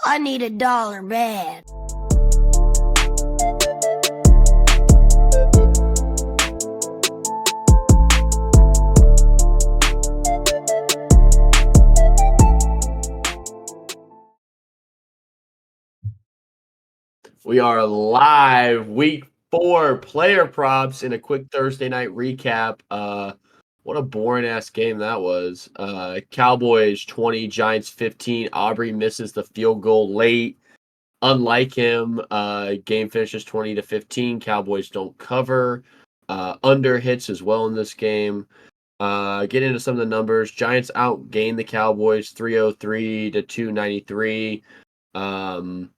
I need $1 bad. We are live, week 4 player props in a quick Thursday night recap. What a boring ass game that was. Cowboys 20, Giants 15. Aubrey misses the field goal late. Unlike him, game finishes 20-15. Cowboys don't cover. Under hits as well in this game. Get into some of the numbers. Giants outgained the Cowboys 303 to 293. Giants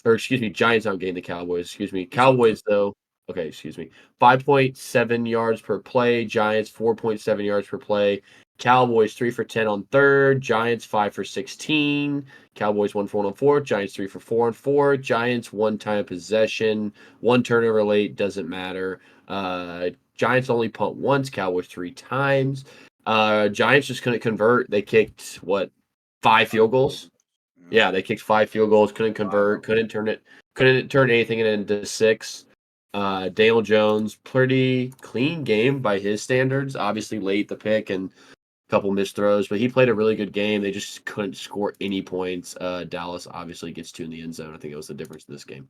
outgained the Cowboys. Cowboys, though. Okay, 5.7 yards per play. Giants, 4.7 yards per play. Cowboys, 3 for 10 on third. Giants, 5 for 16. Cowboys, 1 for 1 on fourth. Giants, 3 for 4 on four. Giants, 1 time possession. 1 turnover late, doesn't matter. Giants only punt once. Cowboys, 3 times. Giants just couldn't convert. They kicked, 5 field goals? Yeah, they kicked 5 field goals, couldn't convert, couldn't turn anything into 6. Daniel Jones, pretty clean game by his standards. Obviously late the pick and a couple missed throws, but he played a really good game. They just couldn't score any points. Dallas obviously gets 2 in the end zone. I think it was the difference in this game.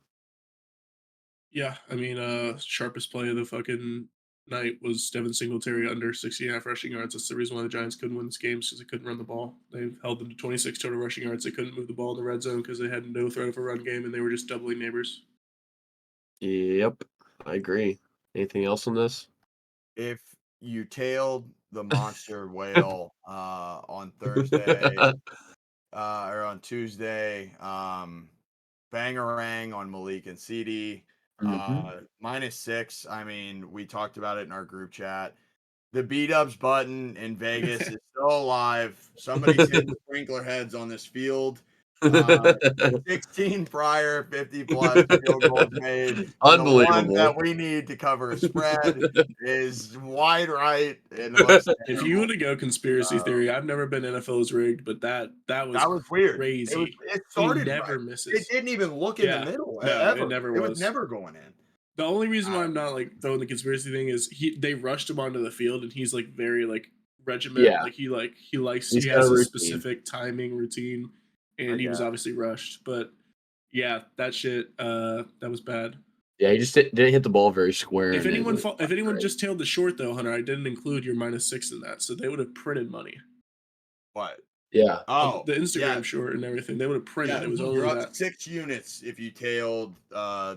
Yeah, I mean, sharpest play of the fucking night was Devin Singletary under 60.5 rushing yards. That's the reason why the Giants couldn't win this game, because they couldn't run the ball. They held them to 26 total rushing yards. They couldn't move the ball in the red zone because they had no threat of a run game, and they were just doubling neighbors. Yep, I agree. Anything else on this? If you tailed the monster whale on Thursday or on Tuesday, bangarang on Malik and CD, -6. I mean, we talked about it in our group chat. The B-dubs button in Vegas is still alive. Somebody's hitting sprinkler heads on this field. 16 prior 50-plus field goals made. Unbelievable. The one that we need to cover a spread is wide right. And if you want to go conspiracy theory, I've never been NFL's rigged, but that was weird. Crazy. It started he never right. misses. It didn't even look in the middle. No, ever. It never was never going in. The only reason why I'm not like throwing the conspiracy thing is they rushed him onto the field and he's like very like regiment. Yeah. Like he He's has a specific timing routine, and he was obviously rushed. But yeah, that shit that was bad. Yeah, he just didn't hit the ball very square. If anyone just tailed the short though, Hunter, I didn't include your -6 in that, so they would have printed money. What? Yeah. Oh, the Instagram short and everything. They would have printed. Yeah, it was only you're that. up 6 units if you tailed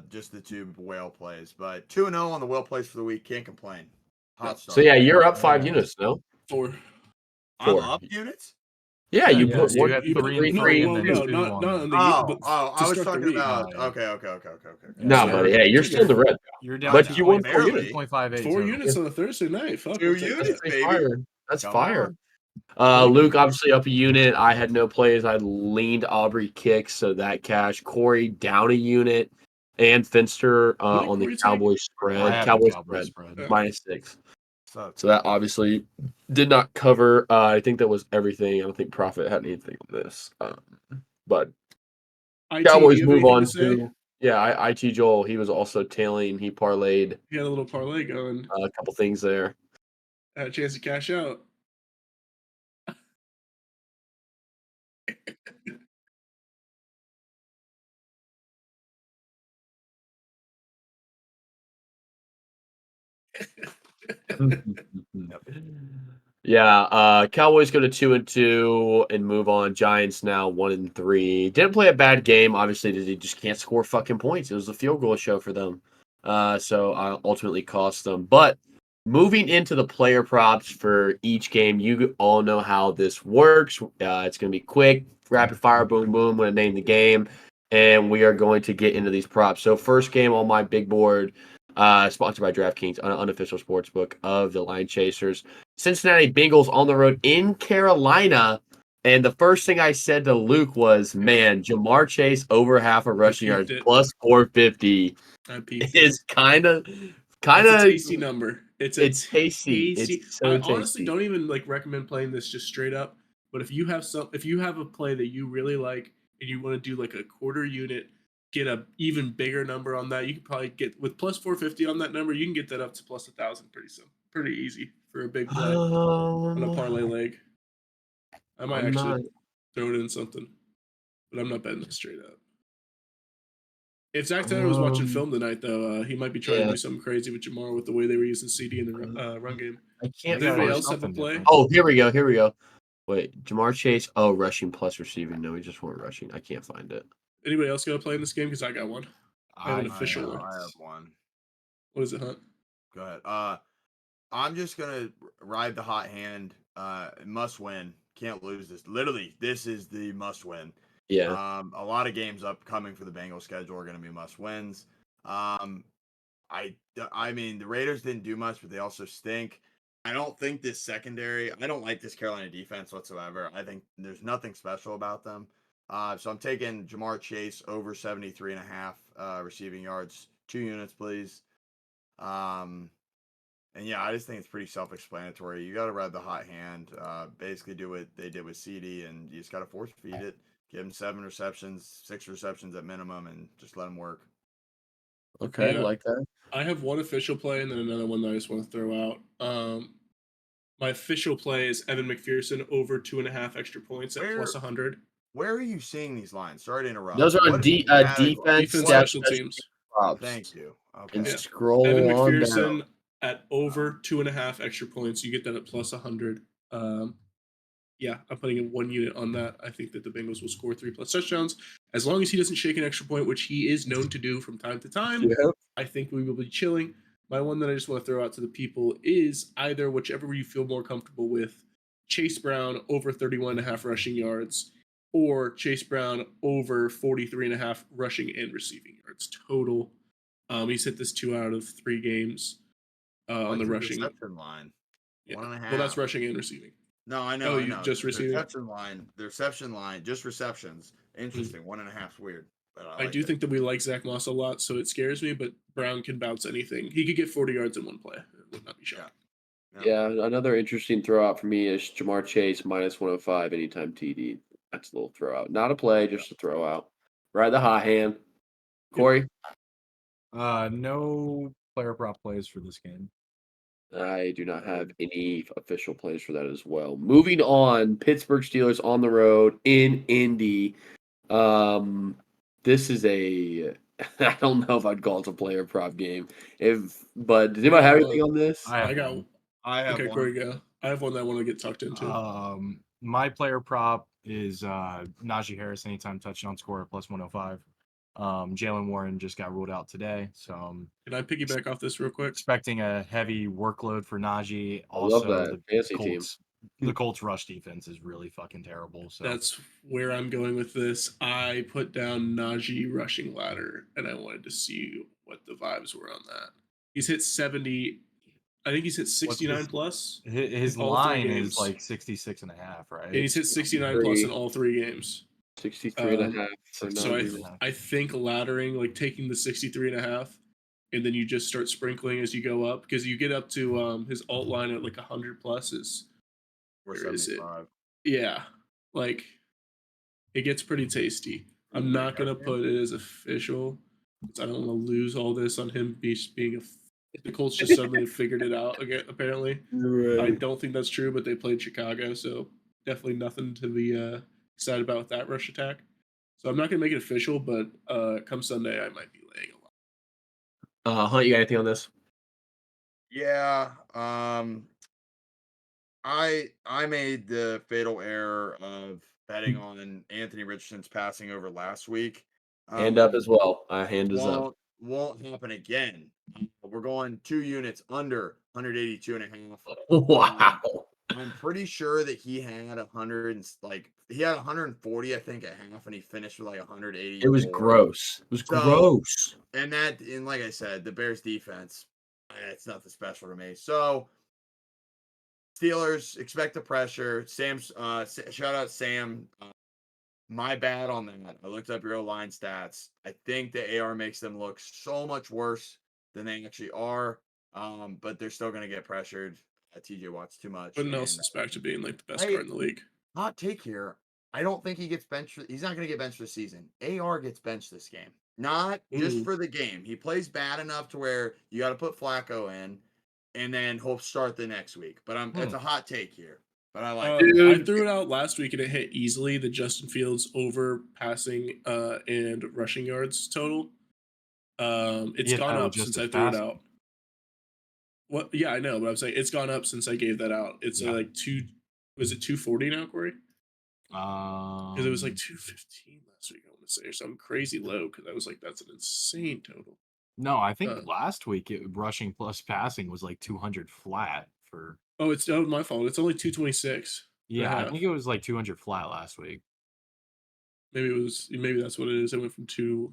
just the 2 whale plays, but 2-0 on the whale plays for the week. Can't complain. Hot start. So yeah, you're up 5 units, no? 4. I'm up units? Yeah, you put you had 3 No, I was talking about. Okay. No, buddy. Hey, you're still in the red. You're down But to you won 4 units. 4 units on a Thursday night. Fuck, 2 units, baby. That's fire. Luke obviously up a unit. I had no plays. I leaned Aubrey kicks, so that cash. Corey down a unit, and Finster on the Cowboys spread. Cowboys spread -6. So that obviously did not cover. I think that was everything. I don't think Profit had anything on this. But Cowboys move on to IT Joel. He was also tailing. He parlayed. He had a little parlay going. A couple things there. Had a chance to cash out. Yeah, Cowboys go to 2-2 and move on. Giants now 1-3. Didn't play a bad game. Obviously, they just can't score fucking points. It was a field goal show for them. So ultimately cost them. But moving into the player props for each game, you all know how this works. It's going to be quick, rapid fire, boom, boom. I'm going to name the game, and we are going to get into these props. So first game on my big board, sponsored by DraftKings, an unofficial sportsbook of the Line Chasers. Cincinnati Bengals on the road in Carolina. And the first thing I said to Luke was, man, Jamar Chase over half a rushing yards plus 450 is kind of a tasty number. It's tasty. It's so I tasty. honestly don't even like recommend playing this just straight up. But if you have a play that you really like and you want to do like a quarter unit, get a even bigger number on that, you could probably get with plus 450 on that number. You can get that up to plus 1,000 pretty easy for a big play on a parlay leg. I might I'm actually not. throw it in something, but I'm not betting it straight up. If Zach Taylor was watching film tonight, though, he might be trying to Yeah. do something crazy with Jamar with the way they were using CD in the run game. I can't. Does anybody find- else have a play? Oh, here we go. Wait, Jamar Chase. Oh, rushing plus receiving. No, he just went rushing. I can't find it. Anybody else got a play in this game? Because I got one. I have an official one. I have one. What is it, Hunt? Go ahead. I'm just gonna ride the hot hand. Must win. Can't lose this. Literally, this is the must win. Yeah. A lot of games upcoming for the Bengals schedule are gonna be must wins. I mean, the Raiders didn't do much, but they also stink. I don't think this secondary. I don't like this Carolina defense whatsoever. I think there's nothing special about them. So I'm taking Jamar Chase over 73.5 receiving yards, 2 units, please. And yeah, I just think it's pretty self-explanatory. You got to ride the hot hand. Basically, do what they did with CD, and you just got to force feed it. Give him 7 receptions, 6 receptions at minimum, and just let him work. Okay, Yeah. like that. I have one official play and then another one that I just want to throw out. My official play is Evan McPherson over 2.5 extra points at plus 100. Where are you seeing these lines? Sorry to interrupt. Those are What defense, Defense, stats, special teams. props. Thank you. And Okay. Yeah. scroll Evan on McPherson down. at over 2.5 extra points. You get that at plus 100. Yeah, I'm putting in 1 unit on that. I think that the Bengals will score 3+ touchdowns. As long as he doesn't shake an extra point, which he is known to do from time to time, Yep. I think we will be chilling. My one that I just want to throw out to the people is either whichever you feel more comfortable with, Chase Brown over 31.5 rushing yards, or Chase Brown over 43.5 rushing and receiving yards total. He's hit this 2 out of 3 games on the rushing. Reception line. Yeah. 1.5. Well, that's rushing and receiving. No, I know. Oh, I you know. just The receiving? reception line, just receptions. Interesting. 1.5's weird. But I do think that we like Zach Moss a lot, so it scares me, but Brown can bounce anything. He could get 40 yards in one play. It would not be shocking. Yeah, another interesting throw out for me is Jamar Chase minus 105 anytime TD. That's a little throw out. Not a play, just a throw out. Ride the hot hand. Corey? No player prop plays for this game. I do not have any official plays for that as well. Moving on, Pittsburgh Steelers on the road in Indy. This is a I don't know if I'd call it a player prop game. But does anybody have anything on this? I got. I have Okay, one. Corey, go. I have one that I want to get tucked into. My player prop is Najee Harris anytime touchdown score at plus 105. Jalen Warren just got ruled out today, so Can I piggyback off this real quick? expecting a heavy workload for Najee. I love Also, that. Fancy team. The Colts rush defense is really fucking terrible. So That's where I'm going with this. I put down Najee rushing ladder, and I wanted to see what the vibes were on that. He's hit 70. I think he's hit 69 plus. his in all 3 line games. is like 66.5, right? And he's hit 69 plus in all 3 games. 63 and a half for So Najee. I think laddering, like taking the 63.5, and then you just start sprinkling as you go up, because you get up to his alt line at like 100 plus is Or where is it? 75. Yeah, like it gets pretty tasty. I'm not gonna put it as official because I don't want to lose all this on him being the Colts just suddenly figured it out again. Apparently, I don't think that's true, but they played Chicago, so definitely nothing to be excited about with that rush attack. So I'm not gonna make it official, but come Sunday, I might be laying a lot. Hunt, you got anything on this? Yeah. I made the fatal error of betting on Anthony Richardson's passing over last week. Hand up as well. Hand is up. Won't happen again. We're going 2 units under 182.5. Wow. I'm pretty sure that he had 140, I think, at half, and he finished with like 180. It was gross. It was gross. And like I said, the Bears defense, it's nothing special to me. So Steelers expect the pressure. Sam's shout out Sam. My bad on that. I looked up your O-line stats. I think the AR makes them look so much worse than they actually are. But they're still going to get pressured. TJ Watt's too much. But Nelson's back to being like the best guard in the league. Hot take here. I don't think he gets benched. He's not going to get benched this season. AR gets benched this game, not just for the game. He plays bad enough to where you got to put Flacco in, and then he'll start the next week. But it's a hot take here. But I like I threw it out last week and it hit easily. The Justin Fields over passing and rushing yards total. It's gone up since I threw it out. What? Yeah, I know, but I'm saying it's gone up since I gave that out. It's like was it 240 now, Corey? Because it was like 215 last week, I want to say, or something crazy low. Because I was like, that's an insane total. No, I think last week rushing plus passing was like 200 flat for. Oh, it's my fault. It's only 226. Yeah, I think it was like 200 flat last week. Maybe that's what it is. It went from 200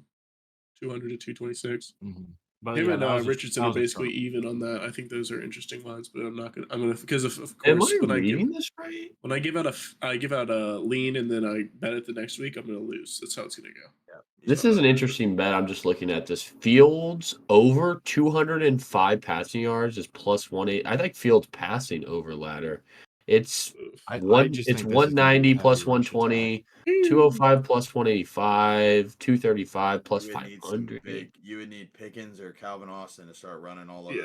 to 226. Mm-hmm. But him and Richardson are basically even on that. I think those are interesting lines, but I'm gonna because of course Am I reading this right? When I give out a lean and then I bet it the next week, I'm gonna lose. That's how it's gonna go. Yeah. This is an interesting bet. I'm just looking at this. Fields over 205 passing yards is plus 180. I like Fields passing over ladder. It's it's 190 plus 120, 205 plus 185, 235 plus 500. You would need Pickens or Calvin Austin to start running all over.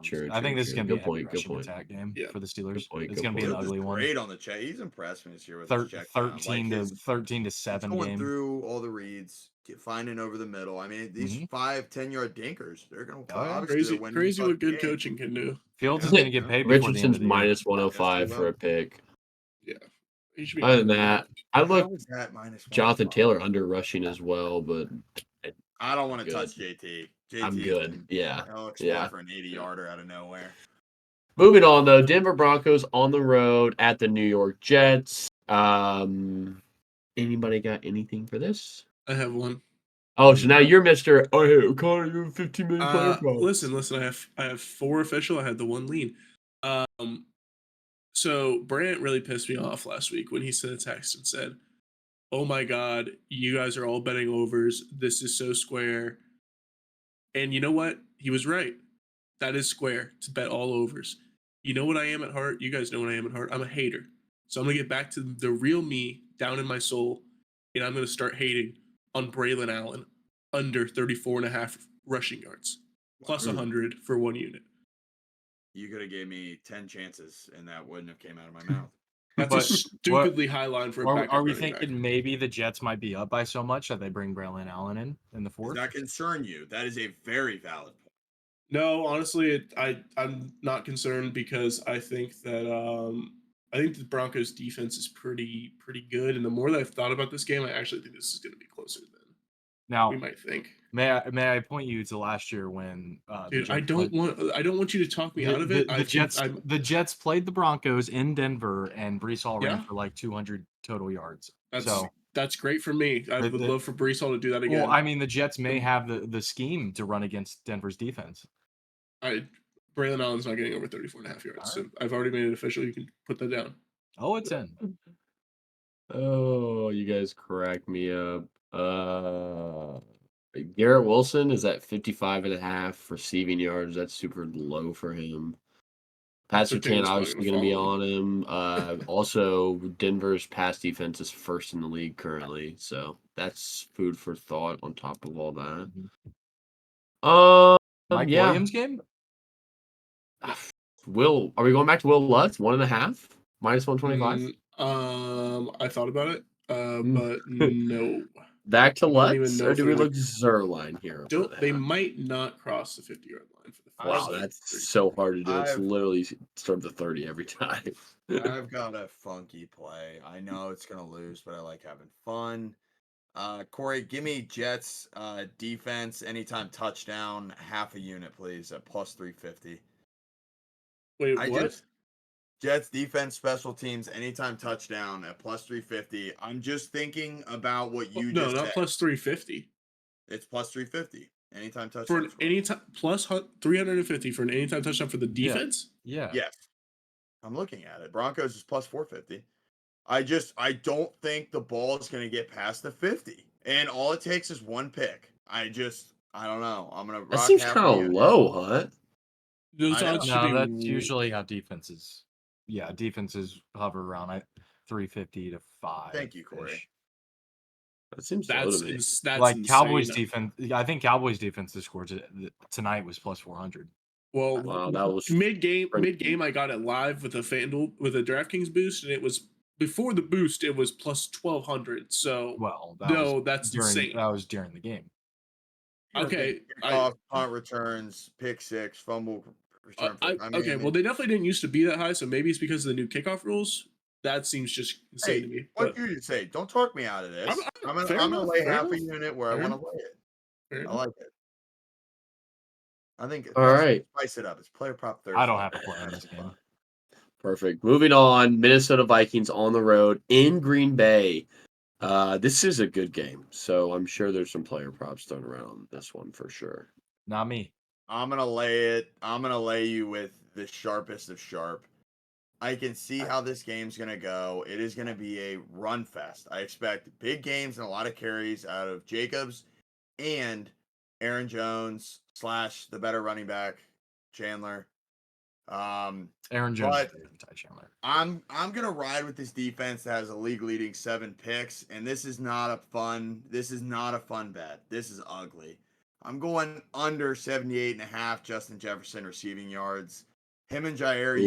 True. I think this is going to be a good point. Attack game for the Steelers. It's going to be an ugly one. Great on the check. He's impressed me this year with 13 to 7 going through all the reads, finding over the middle. I mean, these 5-10 yard dinkers, they're going to crazy what good coaching can do. Fields is going to get paid. Richardson's minus 105 for a pick. Yeah. Other than that, I look Jonathan Taylor under rushing as well, but I don't want to touch JT. I'm good. Yeah. For an 80-yarder out of nowhere. Moving on though, Denver Broncos on the road at the New York Jets. Anybody got anything for this? I have one. Oh, so now you're Mr. Oh, hey, Connor, you're 15 million player prop. Listen. I have 4 official. I had the 1 lean. So Brant really pissed me off last week when he sent a text and said, "Oh my God, you guys are all betting overs. This is so square." And you know what? He was right. That is square to bet all overs. You know what I am at heart? You guys know what I am at heart. I'm a hater. So I'm going to get back to the real me down in my soul, and I'm going to start hating on Braylon Allen under 34.5 rushing yards, plus 100 for 1 unit. You could have gave me 10 chances, and that wouldn't have came out of my mouth. That's a stupidly high line for a backup. Are we thinking maybe the Jets might be up by so much that they bring Braylon Allen in the fourth? Does that concern you? That is a very valid point. No, honestly, I'm not concerned because I think that the Broncos defense is pretty good, and the more that I've thought about this game, I actually think this is going to be closer than we might think. May I point you to last year when dude, I don't want you to talk me out of it. The Jets played the Broncos in Denver, and Brees Hall ran for like 200 total yards. That's great for me. I would love for Brees Hall to do that again. Well, I mean, the Jets may have the scheme to run against Denver's defense. Braylon Allen's not getting over 34.5 yards. So I've already made it official. You can put that down. Oh, it's in. Oh, you guys crack me up. Garrett Wilson is at 55.5 receiving yards. That's super low for him. Pat Surtain obviously going to be on him. Also, Denver's pass defense is first in the league currently, so that's food for thought on top of all that. Mike Williams game? Are we going back to Will Lutz? 1.5 minus 125? I thought about it, but no. Back to Lutz, or do we look Zerline here? They might not cross the 50-yard line for the first. Wow, that's so hard to do. It's literally start the 30 every time. I've got a funky play. I know it's gonna lose, but I like having fun. Corey, give me Jets defense anytime touchdown, half a unit, please, at plus 350. Wait, what? Jets defense, special teams, anytime touchdown at plus 350. I'm just thinking about what you just said. No, not plus 350. It's plus 350. Anytime touchdown. For an anytime plus 350 for an anytime touchdown for the defense? Yeah. Yes. I'm looking at it. Broncos is plus 450. I don't think the ball is going to get past the 50. And all it takes is one pick. I don't know. I'm going to rock. That seems kind of low, huh? No, that's usually how defenses hover around. 350 to 5. Thank you, Corey. That seems low to me. That's Like insane. Cowboys defense, I think Cowboys defensive scores tonight was plus 400. Well, Wow, that was mid game. crazy. I got it live with a FanDuel with a DraftKings boost, and it was before the boost. It was plus 1,200. So Well, that's insane. That was during the game. Okay, Kickoff, punt returns, pick six, fumble return. okay. Well, they definitely didn't used to be that high, so maybe it's because of the new kickoff rules. That seems just insane to me. What But you did say? Don't talk me out of this. I'm fair gonna enough, lay fair half a enough. unit where I Fair want to lay it. fair I enough. like it. I think All let's right. spice it up. It's player prop Thursday. I don't have a play on this game. Perfect. Moving on, Minnesota Vikings on the road in Green Bay. This is a good game, so I'm sure there's some player props thrown around on this one for sure. Not me. I'm gonna lay it. I'm gonna lay you with the sharpest of sharp. I can see how this game's gonna go. It is gonna be a run fest. I expect big games and a lot of carries out of Jacobs and Aaron Jones / the better running back, Chandler. Aaron Jones But is better than Ty Chandler. I'm gonna ride with this defense that has a league leading 7 picks, and this is not a fun bet. This is ugly. I'm going under 78.5 Justin Jefferson receiving yards. Him and Jair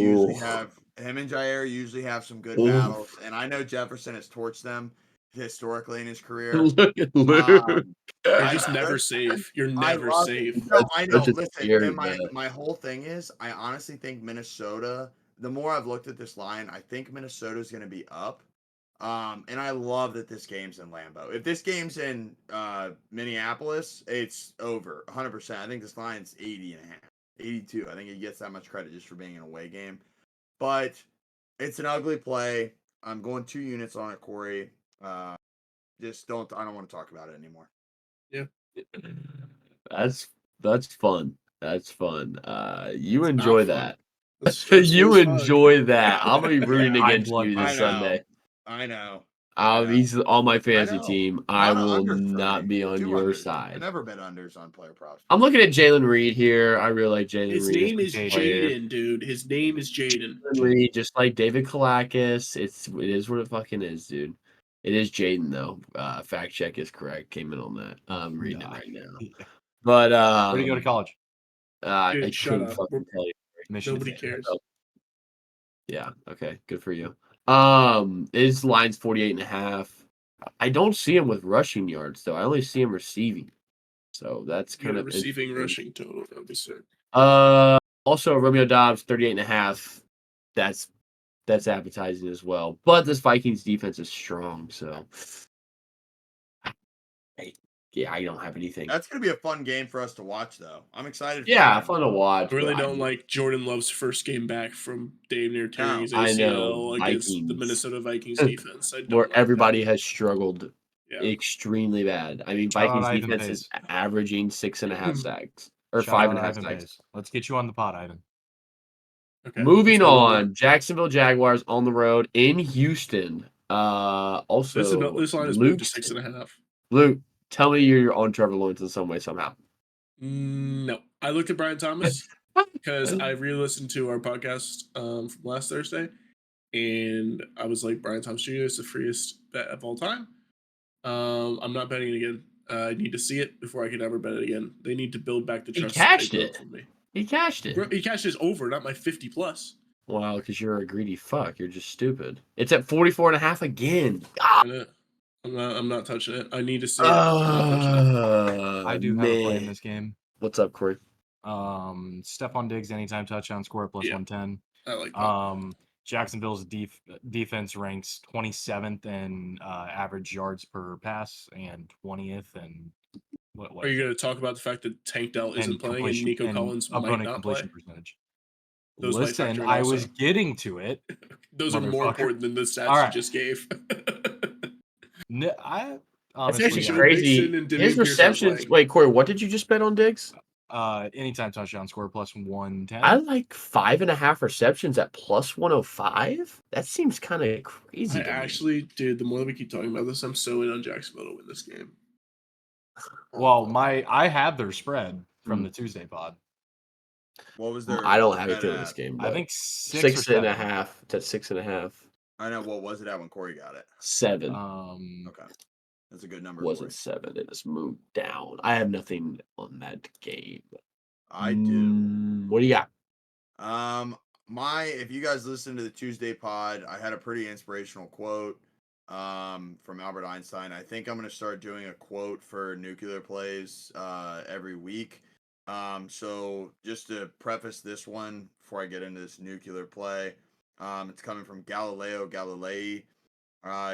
usually have some good battles, and I know Jefferson has torched them historically in his career. Look at Luke. You're I just never just- safe. You're I never love safe. it. No, I know. Such a Listen, scary and bet. my whole thing is, I honestly think Minnesota. The more I've looked at this line, I think Minnesota is going to be up. And I love that this game's in Lambeau. If this game's in Minneapolis, it's over 100%. I think this line's 80.5, 82. I think it gets that much credit just for being an away game. But it's an ugly play. I'm going 2 units on it, Corey. I don't want to talk about it anymore. Yeah. That's fun. That's fun. You It's enjoy not fun. that. It's stressful You as fuck. enjoy that. I'm gonna be rooting High against blood you this pressure. Sunday. I know. He's on my fantasy know. team. A I lot of will unders for not me. be on 2 your unders. I side. never bet unders on player props. I'm looking at Jalen Reed here. I really like Jalen His Reed. name as is a player. Jaden, dude. His name is Jaden. Jalen Reed, just like David Kalakis. It is what it fucking is, dude. It is Jaden though. Fact check is correct. Came in on that. I'm reading it right now. But Where'd you go to college? I Dude, shut couldn't up. fucking tell you. Michigan Nobody State. cares. Yeah. Okay. Good for you. His line's 48.5. I don't see him with rushing yards though. I only see him receiving. So that's You kind got a of receiving interesting. rushing total. That'd be sick. Also Romeo Dobbs 38.5. That's appetizing as well. But this Vikings defense is strong, so I don't have anything. That's going to be a fun game for us to watch, though. I'm excited. Yeah, fun to watch. I really but don't like Jordan Love's first game back from damn near tearing his I know, ACL against the Vikings. Minnesota Vikings defense. I don't where like everybody that. has struggled Yeah. extremely bad. I mean, Shout out Vikings Ivan defense is Pace. averaging 6.5 sacks or Shout out 5.5 Ivan sacks. Pace. Let's get you on the pod, Ivan. Okay. Moving let's go. on, Jacksonville Jaguars on the road in Houston. Also, This line is moved to 6.5. Luke, tell me you're on Trevor Lawrence in some way somehow. No, I looked at Brian Thomas because I re-listened to our podcast from last Thursday, and I was like, Brian Thomas Jr. is the freest bet of all time. I'm not betting it again. I need to see it before I can ever bet it again. They need to build back the He trust cashed they it. built from me. He cashed it. Bro, he cashed his over, not my 50 plus. Wow, because you're a greedy fuck. You're just stupid. It's at 44.5 again. Ah! I'm not touching it. I need to see it. I'm not touching it. I do have a play in this game. What's up, Corey? Stephon Diggs anytime touchdown score plus 110. I like that. Jacksonville's defense ranks 27th in average yards per pass and 20th and what Are you going to talk about the fact that Tank Dell isn't playing and Nico Collins might opponent not play? completion percentage? Those might Listen, factor in I also. was getting to it. Those are more motherfucker. important than the stats All right. you just gave. No, I That's honestly actually Joe crazy. Mixon and Dameon His Pierce are receptions. playing. Wait, Corey, what did you just bet on Diggs? anytime touchdown score plus 110. I like 5.5 receptions at plus 105. That seems kind of crazy. I to me. actually, dude, the more that we keep talking about this, I'm so in on Jacksonville to win this game. Well, I had their spread from the Tuesday pod. What was their? I don't have it bet to at? this game. I But think 6 or 6.5 to 6.5. I know. What was it at when Corey got it? 7. Okay. That's a good number. Wasn't Corey. 7. It just moved down. I have nothing on that game. I do. What do you got? If you guys listen to the Tuesday pod, I had a pretty inspirational quote from Albert Einstein. I think I'm going to start doing a quote for nuclear plays every week. So just to preface this one before I get into this nuclear play, it's coming from Galileo Galilei.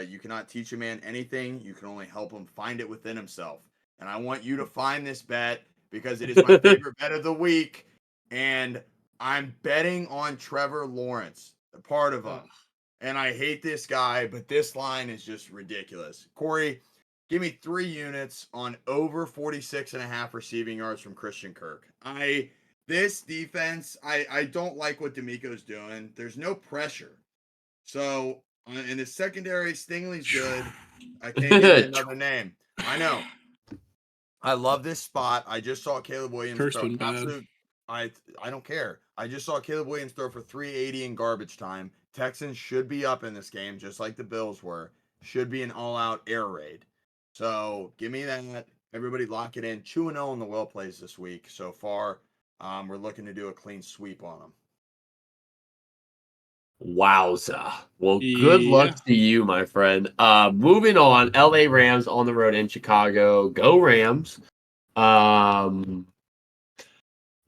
You cannot teach a man anything. You can only help him find it within himself. And I want you to find this bet because it is my favorite bet of the week. And I'm betting on Trevor Lawrence, a part of him. And I hate this guy, but this line is just ridiculous. Corey, give me 3 units on over 46.5 receiving yards from Christian Kirk. This defense, I don't like what D'Amico's doing. There's no pressure. So in the secondary, Stingley's good. I can't give you another name. I know. I love this spot. I just saw Caleb Williams First throw one bad. absolute. I don't care. I just saw Caleb Williams throw for 380 in garbage time. Texans should be up in this game, just like the Bills were. Should be an all-out air raid. So give me that. Everybody lock it in. 2-0 in the well plays this week so far. We're looking to do a clean sweep on them. Wowza. Well, good luck to you, my friend. Moving on, LA Rams on the road in Chicago. Go Rams.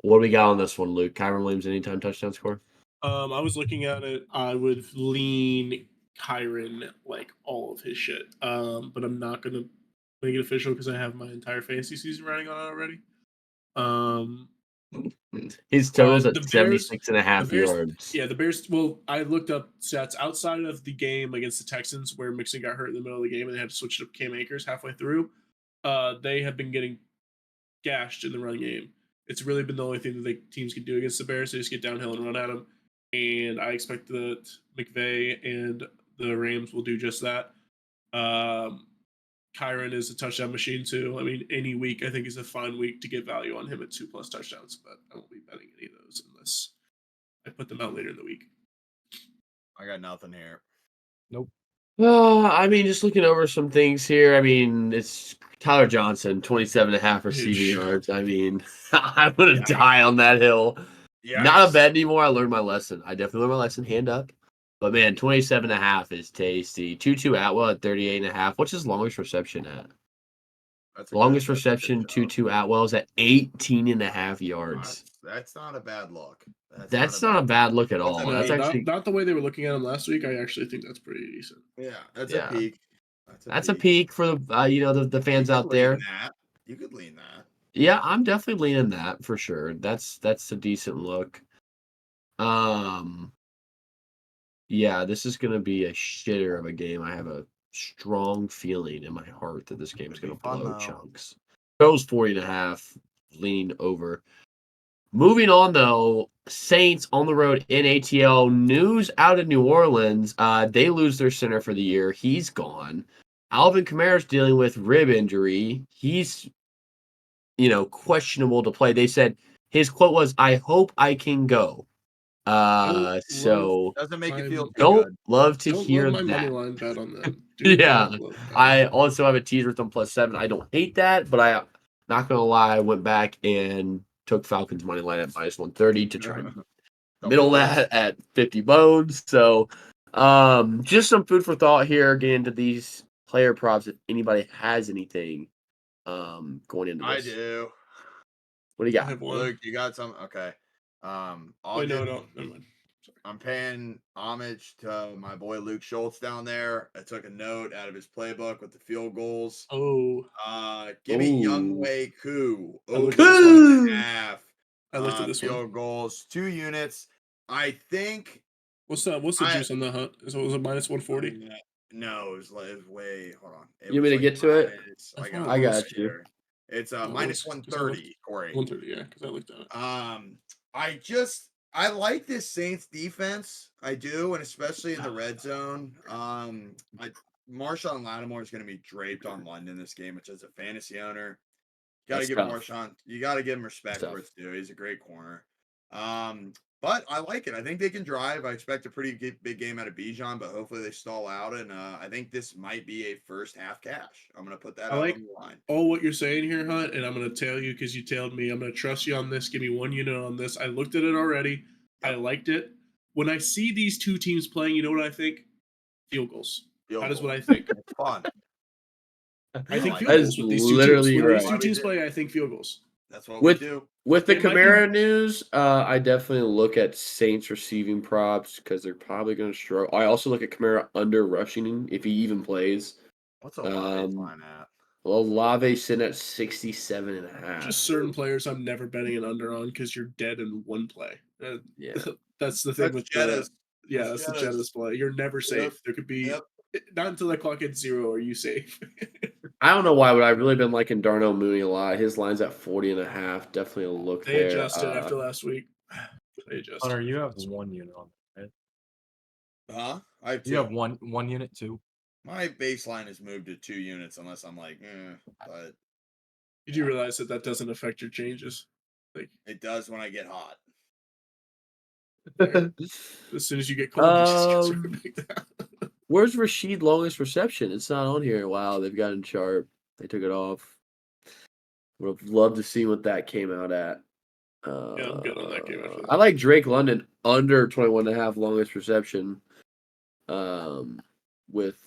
What do we got on this one, Luke? Kyron Williams anytime touchdown score? I was looking at it. I would lean Kyron like all of his shit. But I'm not gonna make it official because I have my entire fantasy season running on it already. His total's at the Bears- 76 and a half the Bears- yards. Yeah, the Bears. Well, I looked up stats outside of the game against the Texans where Mixon got hurt in the middle of the game and they had to switch it up Cam Akers halfway through. They have been getting gashed in the run game. It's really been the only thing that teams can do against the Bears. They just get downhill and run at them. And I expect that McVay and the Rams will do just that. Kyron is a touchdown machine too. I mean, any week I think is a fine week to get value on him at 2+ touchdowns, but I won't be betting any of those unless I put them out later in the week. I got nothing here. I mean, just looking over some things here. I mean, it's Tyler Johnson, 27 and a half receiving yards. I mean, I'm going to die on that hill. Yeah. Not a bet anymore. I learned my lesson. I definitely learned my lesson. Hand up. But man, 27 and a half is tasty. Tutu Atwell at 38 and a half. What's his longest reception at? Longest reception, Tutu Atwell is at 18 and a half yards. That's not a bad look. That's not a bad look at all. That's actually not the way they were looking at him last week. I actually think that's pretty decent. Yeah, that's a peak. That's a peak for the the fans out there. You could lean that. Yeah, I'm definitely leaning that for sure. That's a decent look. Yeah, this is gonna be a shitter of a game. I have a strong feeling in my heart that this game is gonna blow chunks. Goes 40 and a half, leaning over. Moving on though, Saints on the road in ATL. News out of New Orleans. They lose their center for the year. He's gone. Alvin Kamara's dealing with rib injury. He's questionable to play. They said his quote was, "I hope I can go." So doesn't make you feel too don't good. love to hear love my that. money line bet on them. Yeah, I also have a teaser with them +7. I don't hate that, but I'm not gonna lie, I went back and took Falcons money line at -130 to try and middle that at 50 bones. So, just some food for thought here. Getting into these player props. If anybody has anything, going into this, I do. What do you got? I have one. Luke, you got some? Okay. Wait, no, never mind. Sorry. I'm paying homage to my boy Luke Schultz down there. I took a note out of his playbook with the field goals. Oh. Give me Younghoe Koo over 1.5. I looked at this field goals, 2 units. I think. What's the juice on the hunt? Was it -140? No, it was way. Hold on. You want me to get to it? I got you. It's minus -130, 130, Corey. 130, yeah, because I looked at it. I like this Saints defense. I do, and especially in the red zone. Marshawn Lattimore is going to be draped on London this game, which as a fantasy owner, you got to give Marshawn. You got to give him respect where it's due. He's a great corner. But I like it. I think they can drive. I expect a pretty big game out of Bijan, but hopefully they stall out. And I think this might be a first half cash. I'm going to put that I out like on the line. all what you're saying here, Hunt, and I'm going to tell you because you tailed me. I'm going to trust you on this. Give me 1 unit on this. I looked at it already. Yep. I liked it. When I see these two teams playing, you know what I think? Field goals. That is what I think. It's fun. I think like field That goals is with these two teams. literally When these right. two Why we teams do. play, I think field goals. That's what With- we do. With the It might be- Kamara news, I definitely look at Saints receiving props because they're probably going to struggle. I also look at Kamara under rushing if he even plays. What's a lot Um, line at? Well, Olave sitting at 67.5. Just certain players I'm never betting an under on because you're dead in one play. Yeah. That's the thing That's with Jettas. yeah, That's that's the Jettas. Jettas play. You're never safe. There could be not until the clock hits 0 are you safe. I don't know why, but I've really been liking Darnell Mooney a lot. His line's at 40.5. Definitely a look They there. adjusted after last week. They adjusted. Hunter, you have 1 unit on that, right? Huh? I have two. You have one unit too. My baseline has moved to 2 units unless I'm like, but Did you realize that doesn't affect your changes? Like it does when I get hot. as soon as you get cold, you just get sort of Um, back down. Where's Rashid longest reception? It's not on here. Wow, they've gotten sharp. They took it off. Would have loved to see what that came out at. Yeah, I'm good on that game after that. I like Drake London under 21.5 longest reception. With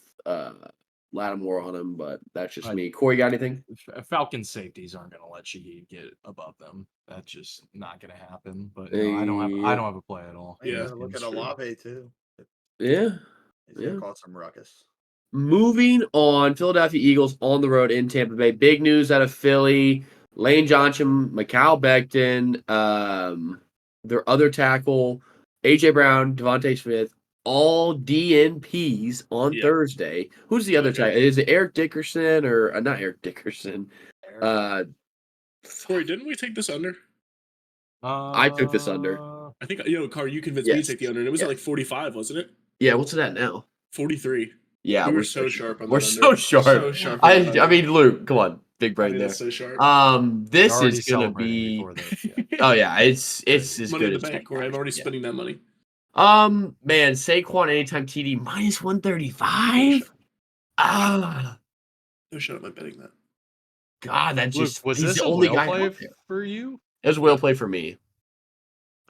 Lattimore on him, but that's just me. Corey, got anything? Falcons safeties aren't going to let you get above them. That's just not going to happen. But I don't have a play at all. Yeah, Look at true. Olave too. Yeah. He's gonna cause some ruckus. Moving on, Philadelphia Eagles on the road in Tampa Bay. Big news out of Philly. Lane Johnson, Mikal Becton, their other tackle, A.J. Brown, Devontae Smith, all DNPs on Thursday. Who's the other tackle? Is it Eric Dickerson or not Eric Dickerson? Corey, didn't we take this under? I took this under. I think Car, you convinced me to take the under, and it was at like 45, wasn't it? Yeah, what's it at now? 43. Yeah, we were so sharp on that. We're so sharp. So sharp. I mean, Luke, come on, big brain there. That's so sharp. This is gonna be. Oh yeah, it's as money good in as the bank, Corey. I'm already spending that money. Man, Saquon anytime TD minus 135. No shut up, I'm betting that. God, that just was he's this the a only whale guy play out there. for you? It was a whale play for me.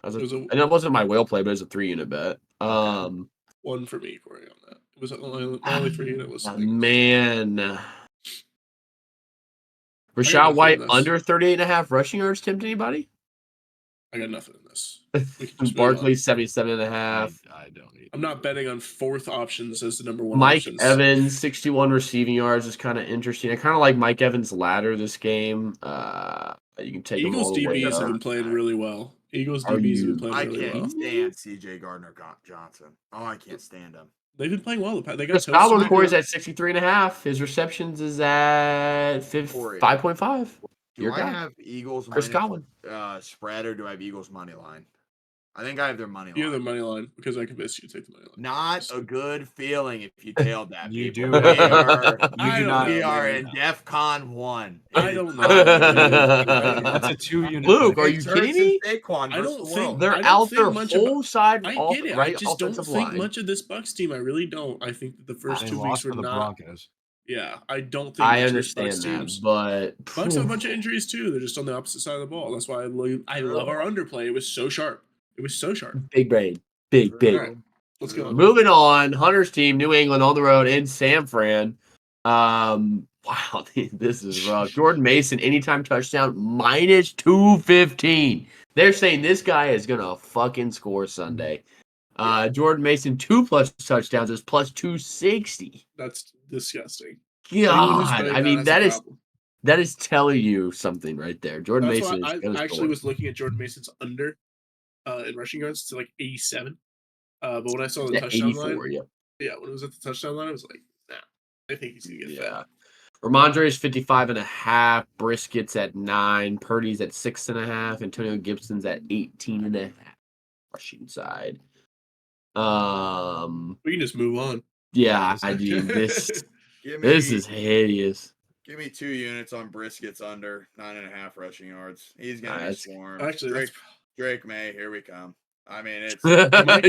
And it wasn't my whale play, but it was a 3-unit bet. 1 for me, Corey, on that. It was only 3 unit was man. Rashad White under 38.5 rushing yards tempt anybody? I got nothing in this. Barkley 77.5. I don't need. I'm not betting on 4th options as the number 1 Mike options. Evans 61 receiving yards is kind of interesting. I kind of like Mike Evans' ladder this game. You can take Eagles him all the way DBs have up. been playing really well. Eagles DBs have been playing really well. I can't stand CJ Gardner-Johnson. Oh, I can't stand him. They've been playing well. They got Chris Fowler Corey's at 63.5. His receptions is at 5.5. Do I have Eagles Chris Godwin spread, or do I have Eagles money line? I think I have their money line. You have the money line because I convinced you to take the money line. Not a good feeling if you tailed that. You people. do. We are in DEFCON 1. I don't know. That's a 2-unit. Luke, are you kidding me? I don't think they're out their whole side. I get it. Right, I just don't offensive think line. much of this Bucks team. I really don't. I think that the first They 2 lost weeks were to the not. Broncos. Yeah, I don't think I much of this Bucks understand that, teams. but Bucks have a bunch of injuries too. They're just on the opposite side of the ball. That's why I love our underplay. It was so sharp. It was so sharp. Big brain. Big. All right, let's go. Moving on, Hunter's team, New England on the road in San Fran. Wow, this is rough. Jordan Mason, anytime touchdown, minus 215. They're saying this guy is gonna fucking score Sunday. Jordan Mason 2+ touchdowns is plus 260. That's disgusting. God, I mean that is telling you something right there. Jordan That's Mason why is I actually was looking at Jordan Mason's under in rushing yards to like 87. But when I saw the touchdown 84, line, when it was at the touchdown line, I was like, nah, I think he's gonna get fat. Ramondre is 55.5. Brisket's at 9. Purdy's at 6.5. Antonio Gibson's at 18.5. Rushing side. We can just move on. Yeah, I do. This is hideous. Give me 2 units on Brisket's under 9.5 rushing yards. He's gonna be swarmed. Actually, Drake May, here we come. I mean, it's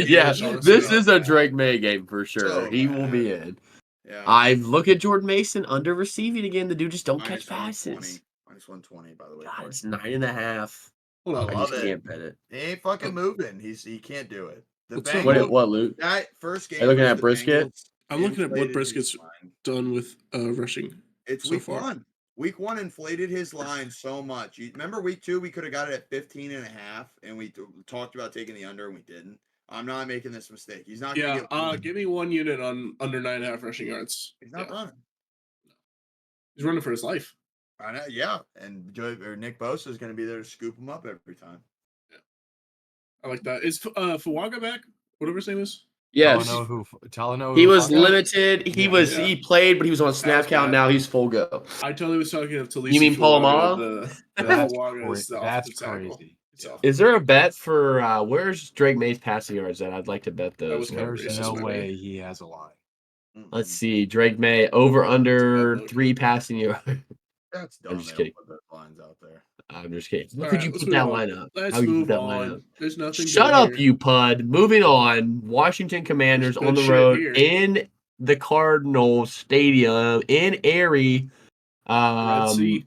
yeah, honestly, this not is a bad. Drake May game for sure. So He will be bad. in. Yeah. I look at Jordan Mason under receiving again. The dude just don't Minus catch passes. 120. Minus 120, by the way. God, Clark. it's 9.5. Hold I on. I love just it. can't bet it. He ain't fucking moving. He can't do it. The What's up, Bengals. Luke? What, Luke? That first game. Are you looking was at the Brisket? Bengals I'm looking at what inflated his Brisket's line. done with rushing. It's so week far. 1. Week 1 inflated his line so much. You remember week 2, we could have got it at 15.5, and we talked about taking the under, and we didn't. I'm not making this mistake. He's not going to Yeah, get. give me 1 unit on under 9.5 rushing yards. He's not running. He's running for his life. I know, yeah, and Nick Bosa is going to be there to scoop him up every time. I like that. Is Fuaga back? Whatever his name is. Yes. Talanoa. He was Yeah. limited. Yeah. He played, but he was on snap was count. bad. Now he's full go. I totally was talking of Talisa. You mean Fuaga, Polamalu? That's Fuaga is the that's offensive tackle. crazy. It's Yeah. awful. Is there a bet for where's Drake May's passing yards at? I'd like to bet That those. was kind of There's racist, no by the way he has a line. Let's see. Drake May over under look. 3 passing yards. That's dumb. I'm just They kidding. don't put those lines out there. I'm just kidding. How All could right, you let's put that move on. line up? Let's How would you move put that line on. up? There's nothing. Shut good up, here. you pud. Moving on. Washington Commanders There's on good the shit road here. in the Cardinals Stadium in Erie. Red Sea.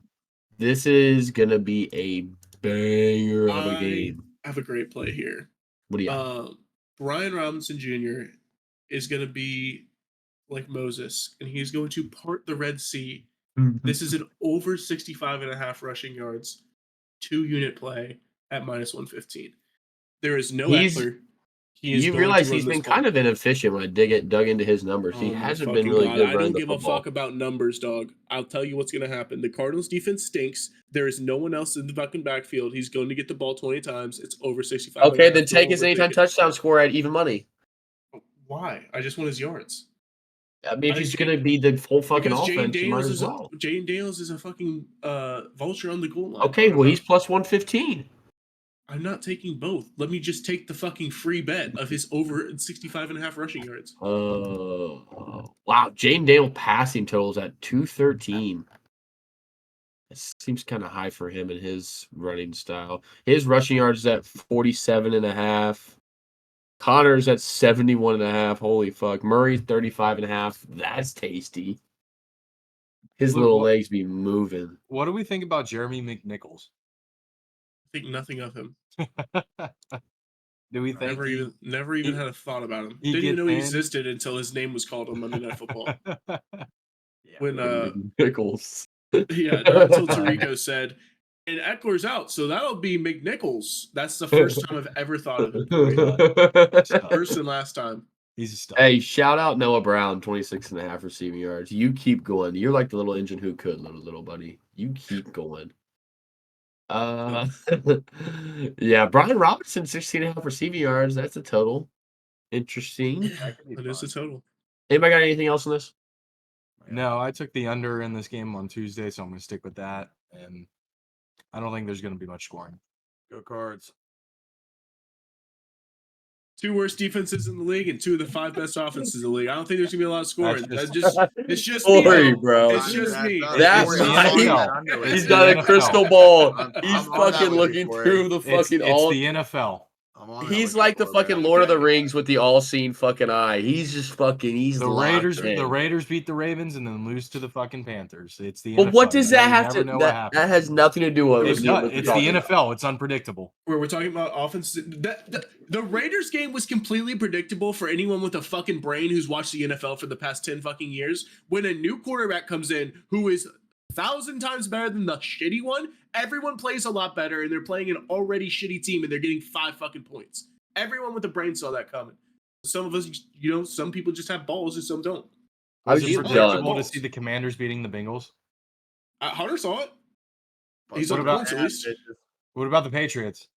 This is gonna be a banger of a I game. have a great play here. What do you got? Brian Robinson Jr. is going to be like Moses, and he's going to part the Red Sea. This is an over 65.5 rushing yards, 2-unit play at minus 115. There is no Eckler. He is You going realize to run he's been this ball. kind of inefficient when I dug into his numbers. He Oh my hasn't been fucking really God. good I running don't the give a football. fuck about numbers, dog. I'll tell you what's going to happen. The Cardinals defense stinks. There is no one else in the fucking backfield. He's going to get the ball 20 times. It's over 65. Okay, then take his anytime touchdown score at even money. Why? I just want his yards. I mean, if he's going to be the whole fucking Because offense, you might as well. Jane Daniels is a fucking vulture on the goal line. Okay, well, he's plus 115. I'm not taking both. Let me just take the fucking free bet of his over 65.5 rushing yards. Wow. Jane Dale passing totals at 213. It seems kind of high for him and his running style. His rushing yards is at 47.5. Connor's at 71.5. Holy fuck. Murray's 35.5. That's tasty. His little legs be moving. What do we think about Jeremy McNichols? I think nothing of him. Do we think Never even had a thought about him. he Didn't even gets know he in? existed until his name was called on Monday Night Football. When Nichols. yeah, not until Tirico said, and Eckler's out, so that'll be McNichols. That's the first time I've ever thought of him. First and last time. He's a star. Hey, shout out Noah Brown, 26.5 receiving yards. You keep going. You're like the little engine who could, little buddy. You keep going. Yeah, Brian Robinson, 16.5 receiving yards. That's a total. Interesting. That is the total. Anybody got anything else on this? No, I took the under in this game on Tuesday, so I'm going to stick with that. And I don't think there's going to be much scoring. Go Cards. 2 worst defenses in the league and 2 of the 5 best offenses in the league. I don't think there's gonna be a lot of scoring. It's just Sorry, me, bro. It's just me. He's got a crystal ball. He's I'm on that fucking with you, looking Corey. through the fucking It's the NFL. He's like the fucking Lord of the Rings with the all-seeing fucking eye. He's just fucking. He's The Raiders. Raiders beat the Ravens and then lose to the fucking Panthers. It's the NFL. But what does that have to? Know what That happens. has nothing to do with It's what the NFL. It's unpredictable. Where we're talking about offense. The Raiders game was completely predictable for anyone with a fucking brain who's watched the NFL for the past 10 fucking years. When a new quarterback comes in who is 1,000 times better than the shitty one, everyone plays a lot better, and they're playing an already shitty team, and they're getting 5 fucking points. Everyone with a brain saw that coming. Some of us, some people just have balls and some don't. Was it predictable to see the Commanders beating the Bengals? Hunter saw it. He's what on the points at least. What about the Patriots?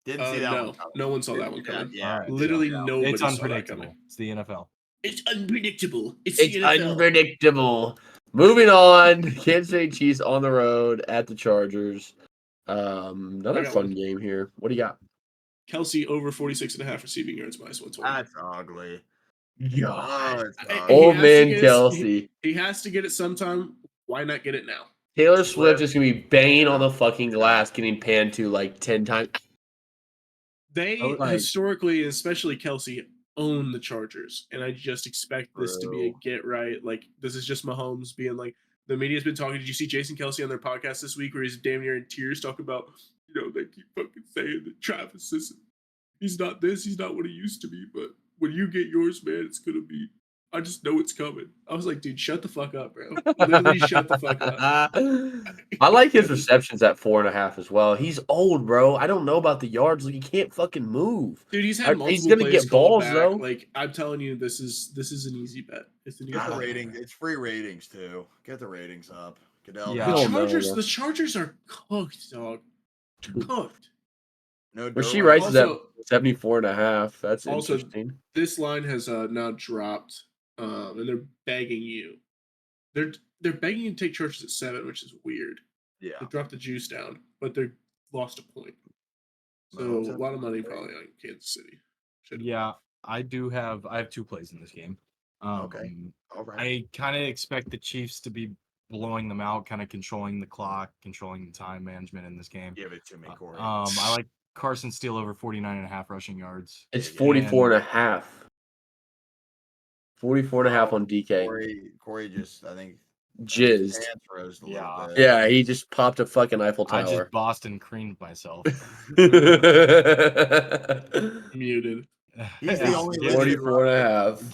Didn't see that one. No one saw that one coming. Yeah, literally nobody. It's saw that unpredictable. coming. It's the NFL. It's unpredictable. It's unpredictable. Moving on, Kansas City Chiefs on the road at the Chargers. Another fun game here. What do you got? Kelsey over 46.5 receiving yards minus 120. That's ugly. God. Old man Kelsey. He has to get it sometime. Why not get it now? Taylor Swift is going to be banging on the fucking glass, getting panned to like 10 times. They Like- historically, especially Kelsey, own the Chargers, and I just expect this to be a True. get right. Like this is just Mahomes being like the media's been talking. Did you see Jason Kelsey on their podcast this week where he's damn near in tears talking about they keep fucking saying that Travis isn't. He's not this. He's not what he used to be. But when you get yours, man, it's gonna be. I just know it's coming. I was like, dude, shut the fuck up, bro. Literally, shut the fuck up. I like his receptions at 4.5 as well. He's old, bro. I don't know about the yards. Like, he can't fucking move. Dude, he's had multiple He's gonna plays get called balls back. though. Like I'm telling you, this is an easy bet. It's an easy Get the bet. ratings. It's free ratings too. Get the ratings up. Goodell. Yeah. The I don't know, Chargers, though. the Chargers are cooked, dog. Cooked. No. But she Derwin. writes is at Also- 74.5. That's also, interesting. This line has now dropped, and they're begging you. They're begging you to take Chargers at 7, which is weird. Yeah. They dropped the juice down, but they're lost a point. So Mahomes a has lot of money one. probably on Kansas City. Yeah, I have 2 plays in this game. Okay. All right. I kind of expect the Chiefs to be blowing them out, kind of controlling the clock, controlling the time management in this game. Give it to me, Corey. I like Carson Steele over 49.5 rushing yards. It's Yeah, 44.5. 44.5 on DK. Corey just, I think, Jizzed. his pants rose a Yeah. little bit. Yeah, he just popped a fucking Eiffel I Tower. just Boston creamed myself. Muted. He's the only Give- legit 44.5.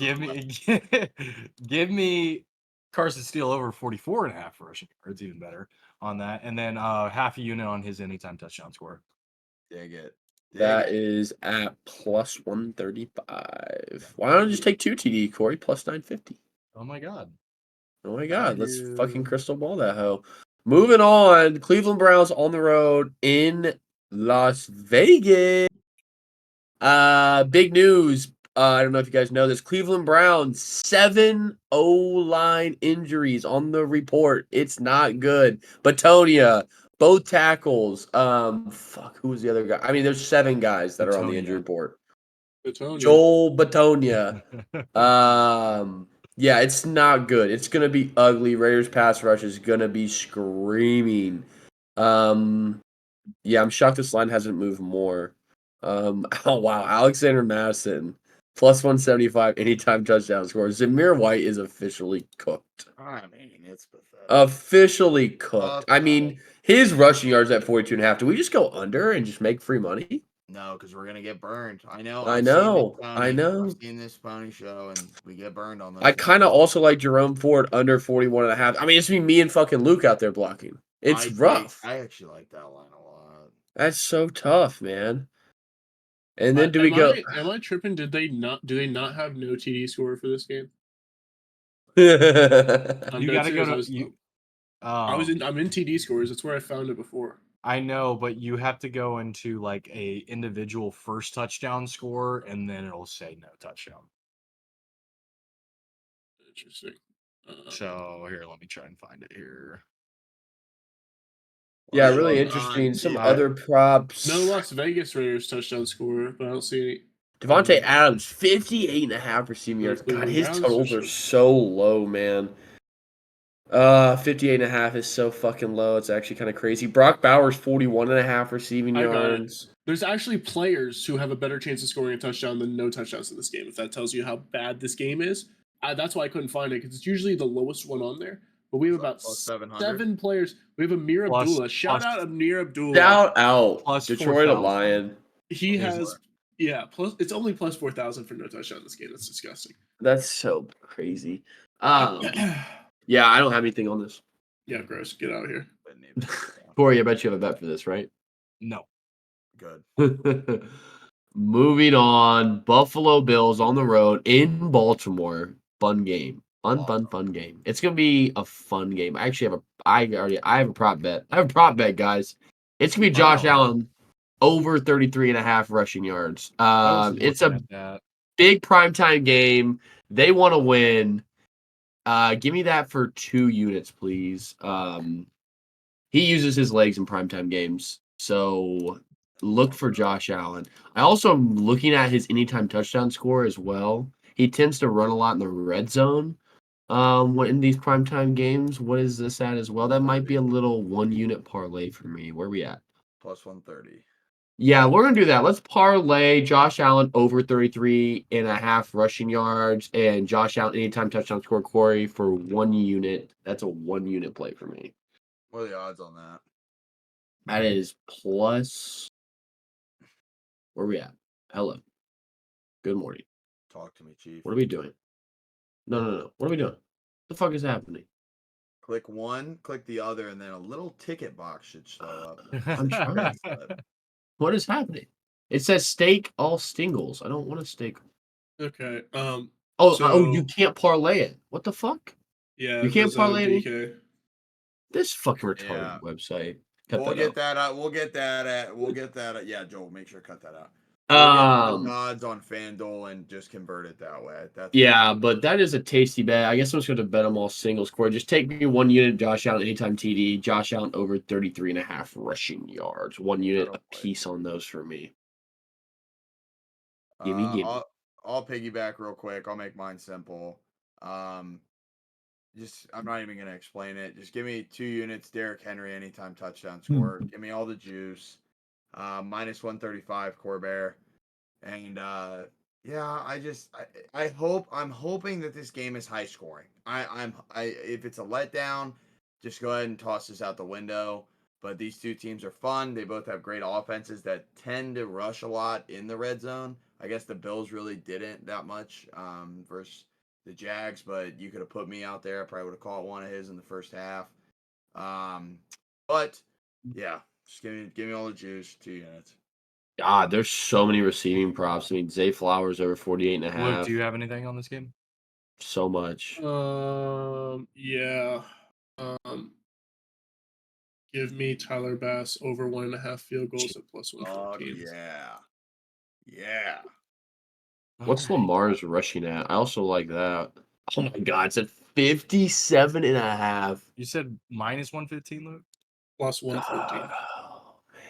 give me Carson Steele over 44.5 rushing yards, even better on that, and then half a unit on his anytime touchdown score. Dig it. That is at plus 135. Why don't I just take 2 TD, Corey? Plus 950. Oh my god. Oh my god, let's Value. fucking crystal ball that hoe. Moving on, Cleveland Browns on the road in Las Vegas. Big news. I don't know if you guys know this. Cleveland Browns, 7 O-line injuries on the report. It's not good. Batonia, both tackles. Who was the other guy? I mean, there's 7 guys that are on the injury Batonia. report. Batonia. Joel Batonia. Yeah, it's not good. It's gonna be ugly. Raiders pass rush is gonna be screaming. Yeah, I'm shocked this line hasn't moved more. Oh wow, Alexander Madison plus 175 anytime touchdown score. Zamir White is officially cooked. I mean, it's pathetic. Officially cooked. I mean, his rushing yards at 42.5. Do we just go under and just make free money? No, because we're gonna get burned. I know. I I've know, Seen this I know. I've seen this pony show, and we get burned on this. I kind of also like Jerome Ford under 41.5. I mean, it's me and fucking Luke out there blocking. It's rough. I actually like that line a lot. That's so tough, man. And then do we go? Am I tripping? Do they not have no TD score for this game? You gotta go to you. I'm in TD scores. That's where I found it before. I know, but you have to go into like a individual first touchdown score, and then it'll say no touchdown. Interesting. So here, let me try and find it here. Yeah, Well, really hold interesting. on, Some yeah. other props. No Las Vegas Raiders touchdown score, but I don't see any. Devontae Adams, 58.5 receiving yards. God, Cleveland his Browns totals are or- so low, man. 58.5 is so fucking low. It's actually kind of crazy. Brock Bowers, 41.5 receiving I got it. yards. There's actually players who have a better chance of scoring a touchdown than no touchdowns in this game. If that tells you how bad this game is, that's why I couldn't find it because it's usually the lowest one on there. But we have about Plus 700. 7 players. We have Amir Plus- Abdullah. Shout plus- out Amir Abdullah. Shout out Plus Detroit 4,000. Lion. He There's has, plus it's only plus 4,000 for no touchdown in this game. That's disgusting. That's so crazy. Yeah, I don't have anything on this. Yeah, gross. Get out of here. Corey, I bet you have a bet for this, right? No. Good. Moving on, Buffalo Bills on the road in Baltimore. Fun game. Fun game. It's gonna be a fun game. I actually have I have a prop bet. I have a prop bet, guys. It's gonna be Josh Wow. Allen over 33.5 rushing yards. I was It's looking a at that. big primetime game. They want to win. Give me that for 2 units, please. He uses his legs in primetime games, so look for Josh Allen. I also am looking at his anytime touchdown score as well. He tends to run a lot in the red zone. In these primetime games, what is this at as well? That might be a little 1 unit parlay for me. Where are we at? Plus 130. Yeah, we're gonna do that. Let's parlay Josh Allen over 33.5 rushing yards and Josh Allen anytime touchdown score Corey for 1 unit. That's a 1 unit play for me. What are the odds on that? That is plus. Where are we at? Hello. Good morning. Talk to me, Chief. What are we doing? No. What are we doing? What the fuck is happening? Click one, click the other, and then a little ticket box should show up. I'm trying. What is happening? It says stake all stingles. I don't want to stake. Okay. Oh, you can't parlay it. What the fuck? Yeah, You can't there's a parlay it. DK. This fucking retarded Yeah. website. We'll get that out. We'll get that at. Yeah, Joel, make sure to cut that out. We'll get odds on FanDuel and just convert it that way. That's Yeah, but that is a tasty bet. I guess I'm just going to bet them all single score. Just take me 1 unit Josh Allen anytime TD. Josh Allen over 33.5 rushing yards. 1 unit a piece on those for me. Gimme. I'll piggyback real quick. I'll make mine simple. I'm not even gonna explain it. Just give me 2 units, Derrick Henry anytime touchdown score. Give me all the juice. Minus 135 Corbett. And I'm hoping that this game is high scoring. If it's a letdown, just go ahead and toss this out the window. But these two teams are fun. They both have great offenses that tend to rush a lot in the red zone. I guess the Bills really didn't that much versus the Jags, but you could have put me out there. I probably would have caught one of his in the first half. But yeah, just give me all the juice, 2 units. God, there's so many receiving props. I mean, Zay Flowers over 48.5. Luke, do you have anything on this game? So much. Yeah. Give me Tyler Bass over 1.5 field goals at plus 114. Yeah. What's Lamar's rushing at? I also like that. Oh my God, it's at 57.5. You said minus 115, Luke? Plus 114. Oh, man.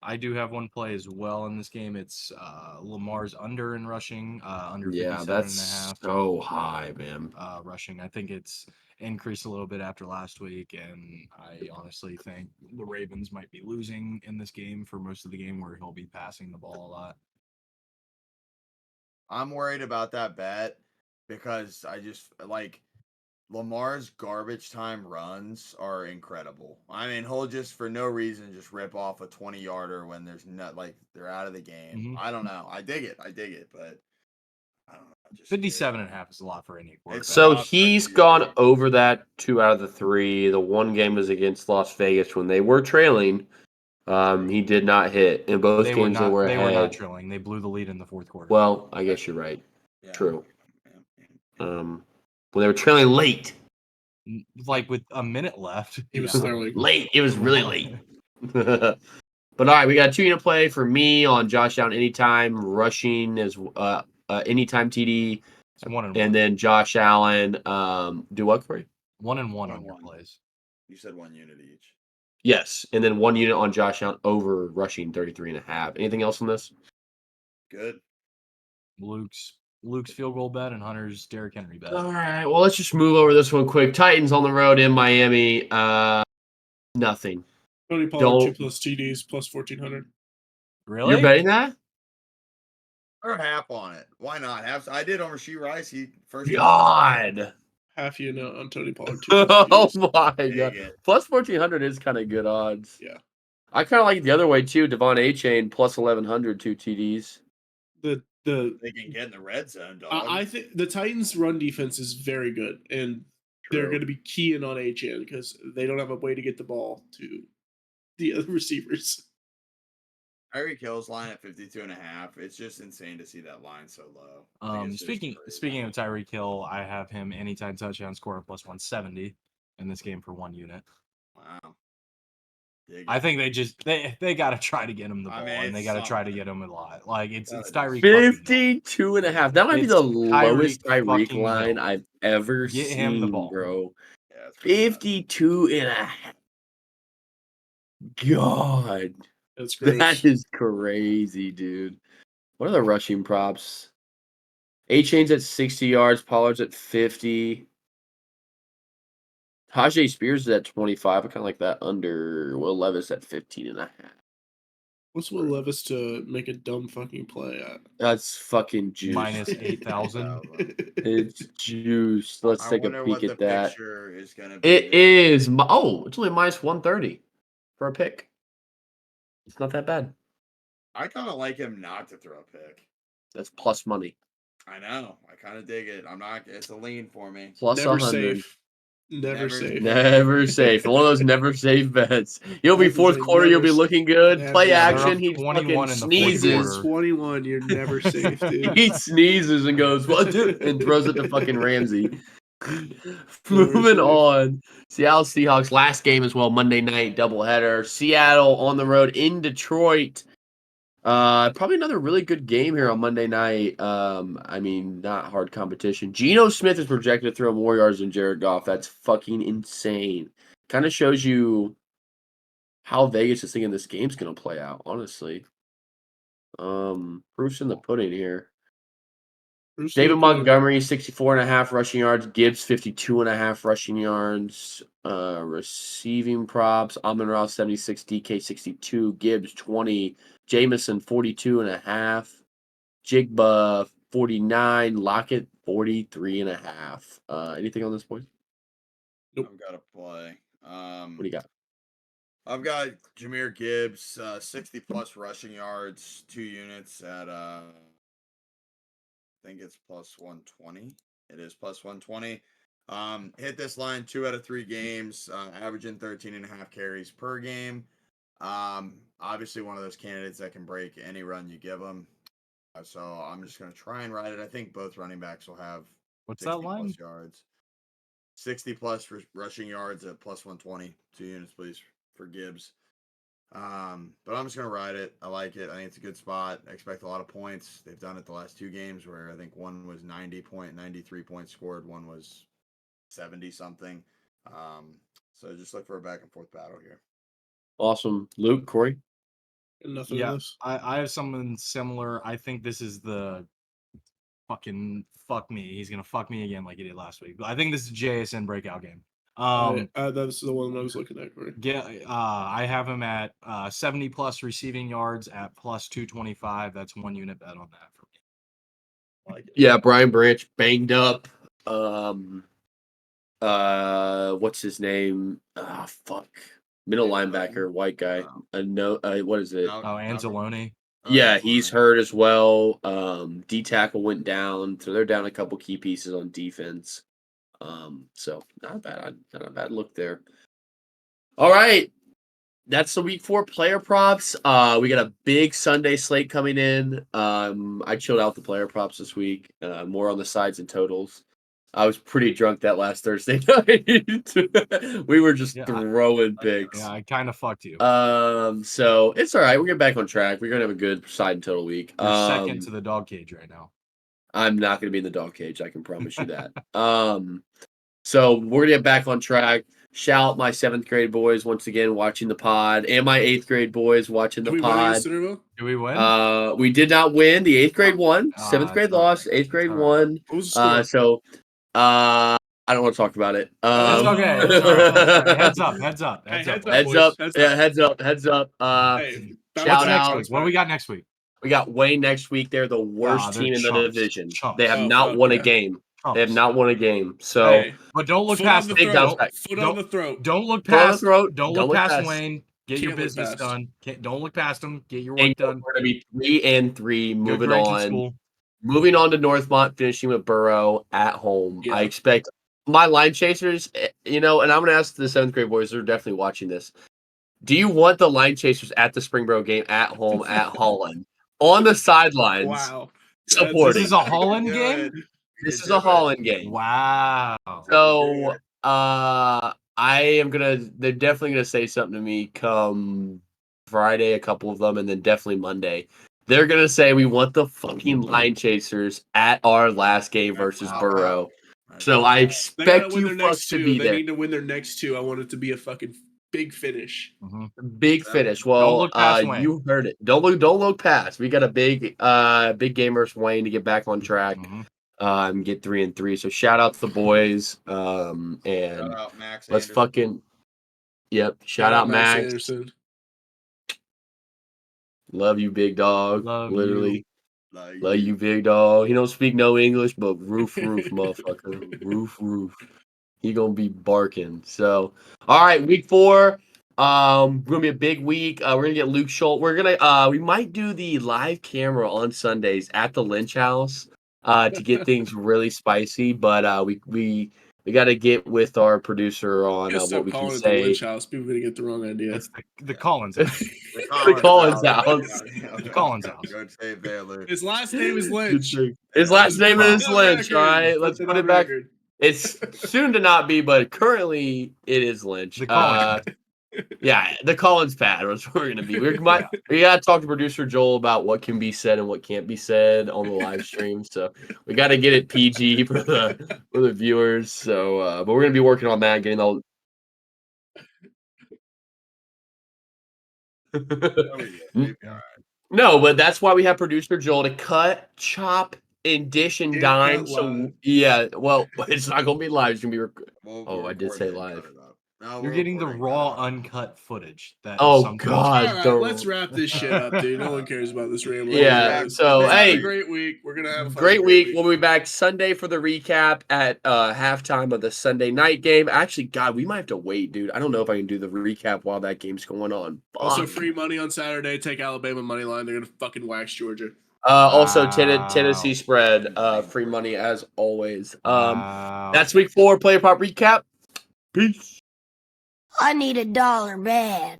I do have one play as well in this game. It's Lamar's under in rushing, under 57 that's and a half. so high, man. Rushing. I think it's increased a little bit after last week, and I honestly think the Ravens might be losing in this game for most of the game where he'll be passing the ball a lot. I'm worried about that bet because I just like Lamar's garbage time runs are incredible. I mean, he'll just for no reason just rip off a 20-yarder when there's not like they're out of the game. Mhm. I don't know. I dig it, but I don't know. 57 and a half is a lot for any quarterback. So he's gone over that 2 out of the 3. The one game was against Las Vegas when they were trailing. He did not hit in both games. They were ahead. They were not trailing. They blew the lead in the fourth quarter. Well, I guess you're right. Yeah. True. When they were trailing late. Like with a minute left. He was throwing. Late. It was really late. But all right, we got a 2 unit play for me on Josh Allen anytime rushing as anytime TD. It's 1-1. And then Josh Allen, do what for you? 1-1 on your plays. You said 1 unit each. Yes, and then 1 unit on Josh Allen over rushing 33.5. Anything else on this? Good. Luke's field goal bet and Hunter's Derrick Henry bet. All right, well, let's just move over this one quick. Titans on the road in Miami. Nothing. Tony Pollard 2 plus TDs plus 1,400. Really? You're betting that? Or half on it. Why not? I did on Rashee Rice. He first. God. Half unit on Tony Pollard 2 plus Oh TDs. my God. Plus 1,400 is kind of good odds. Yeah. I kind of like it the other way too. Devon A-Chain plus 1,100 2 TDs. The They can get in the red zone, dog. I think the Titans' run defense is very good, and they're going to be keying on HN because they don't have a way to get the ball to the other receivers. Tyreek Hill's line at 52.5. It's just insane to see that line so low. Speaking of Tyreek Hill, I have him anytime touchdown score plus 170 in this game for 1 unit. Wow. I think they got to try to get him the ball, and they got to try to get him a lot. Like it's Tyreek 52.5. That might be the lowest Tyreek line Hill. I've ever Get seen, him the ball, bro. Yeah, 52.5. God. That's gross. That is crazy, dude. What are the rushing props? A-Chain's at 60 yards, Pollard's at 50. Tajay Spears is at 25. I kind of like that under. Will Levis at 15.5. What's Will Levis to make a dumb fucking play at? That's fucking juice. Minus 8,000. It's juice. Let's I take a wonder peek what the at that. picture is going to be. It is. Oh, it's only minus 130 for a pick. It's not that bad. I kind of like him not to throw a pick. That's plus money. I know. I kind of dig it. I'm not. It's a lean for me. Plus Never 100. safe. Never safe. Never safe. One of those never safe bets. You'll be That is fourth a quarter. You'll never be s- looking good. never Play safe. action. They're He up 21 fucking in the fourth sneezes. quarter. 21, you're never safe, dude. He sneezes and goes, "What?" and throws it to fucking Ramsey. Never Moving safe. on. Seattle Seahawks last game as well. Monday night doubleheader. Seattle on the road in Detroit. Probably another really good game here on Monday night. I mean, not hard competition. Geno Smith is projected to throw more yards than Jared Goff. That's fucking insane. Kind of shows you how Vegas is thinking this game's gonna play out, honestly. Proof's in the pudding here. David Montgomery, 64.5 rushing yards. Gibbs, 52.5 rushing yards. Receiving props. Amon-Ra, 76. DK, 62. Gibbs, 20. Jameson, 42.5. Jigba, 49. Lockett, 43.5. Anything on this point? Nope. I've got to play. What do you got? I've got Jahmyr Gibbs, 60 plus rushing yards, 2 units at I think it's plus 120. It is plus 120. Hit this line 2 out of 3 games, averaging 13.5 carries per game. Obviously one of those candidates that can break any run you give them. So I'm just going to try and ride it. I think both running backs will have What's 60 that line? plus yards. 60 plus rushing yards at plus 120. 2 units, please, for Gibbs. But I'm just going to ride it. I like it. I think it's a good spot. I expect a lot of points. They've done it the last 2 games where I think one was 93 points scored. One was 70 something. So just look for a back and forth battle here. Awesome. Luke, Corey? Nothing Yeah, else. I have something similar. I think this is the fucking fuck me. He's gonna fuck me again like he did last week. But I think this is a JSN breakout game. That's the one I was looking at, Corey. I have him at 70 plus receiving yards at plus 225. That's 1 unit bet on that for me. I like it. Yeah, Brian Branch banged up. What's his name? Fuck. Middle linebacker, white guy. What is it? Oh, Anzalone. Yeah, he's hurt as well. D tackle went down, so they're down a couple key pieces on defense. So not a bad look there. All right. That's the week 4 player props. We got a big Sunday slate coming in. I chilled out the player props this week. More on the sides and totals. I was pretty drunk that last Thursday night. We were just throwing picks. Yeah, I kind of fucked you. So it's all right. We're getting back on track. We're gonna have a good side and total week. You're second to the dog cage right now. I'm not gonna be in the dog cage. I can promise you that. So we're gonna get back on track. Shout out my 7th grade boys once again watching the pod, and my 8th grade boys watching the pod. Do we win? We did not win. The 8th grade won. 7th grade lost. 8th grade won. What was the score? So I don't want to talk about it. It's okay. It's all right. Heads up. Heads up, Heads boys. up. Heads Yeah, up. heads up. Hey, Shout out. What do we got next week? We got Wayne next week. They're the worst they're team in the chumps. division. Chumps. They have Oh, not fuck, won a yeah. game. Chumps. They have not won a game. So, Hey, But don't look foot past on the big bounce throat. back. Foot on the throat. Don't look Foot on the past. throat. Don't Don't look look past past. Wayne. Get your Can't look business past. done. Don't look past him. Get your And work done. we're going to be 3-3. Good Moving grades in on. school. Moving on to Northmont, finishing with Burrow at home. Yeah. I expect my line chasers, and I'm going to ask the 7th grade boys, they're definitely watching this. Do you want the line chasers at the Springboro game at home at Holland on the sidelines? Wow. Supporting. This is a Holland game? This is a Holland game. Wow. So they're definitely gonna say something to me come Friday, a couple of them, and then definitely Monday. They're gonna say we want the fucking line chasers at our last game versus Burrow. So I expect you fucks to be They there. need to win their next 2. I want it to be a fucking big finish. Big finish. Well, look past Wayne. You heard it. Don't look past. We got a big game versus Wayne to get back on track. and get 3-3. So shout out to the boys. And Shout out Max let's Anderson. fucking shout out Max. Anderson. Love you, big dog. Love Literally. Like, Love you, big dog. He don't speak no English, but roof, motherfucker. Roof. He gonna be barking. So, all right, week 4. Gonna be a big week. We're gonna get Luke Schultz. We're gonna we might do the live camera on Sundays at the Lynch House to get things really spicy. But we got to get with our producer on Stop what we can calling it the say. Lynch House. People are gonna get the wrong idea. It's the Collins house. The Collins House. The Collins house. Good save there, Luke. His last name is Lynch. His last name is On Lynch. All record. right, let's put it back. It's soon to not be, but currently it is Lynch. The Collins. Yeah, the Collins pad. That's where we're gonna be. We gotta talk to producer Joel about what can be said and what can't be said on the live stream. So we gotta get it PG for the viewers. So, but we're gonna be working on that, getting all. No, but that's why we have producer Joel to cut, chop, and dish and dine. So yeah, well, it's not gonna be live. It's gonna be. I did say live. You're getting the raw, uncut footage. That Oh God! All right, let's wrap this shit up, dude. No one cares about this ramble. Yeah. So It's hey, a great week. We're gonna have a great week. We'll be back Sunday for the recap at halftime of the Sunday night game. Actually, God, we might have to wait, dude. I don't know if I can do the recap while that game's going on. Also, Fuck. free money on Saturday. Take Alabama money line. They're gonna fucking wax Georgia. Also, Wow. Tennessee spread. Free money as always. Wow. That's week 4 player pop recap. Peace. I need $1 bad.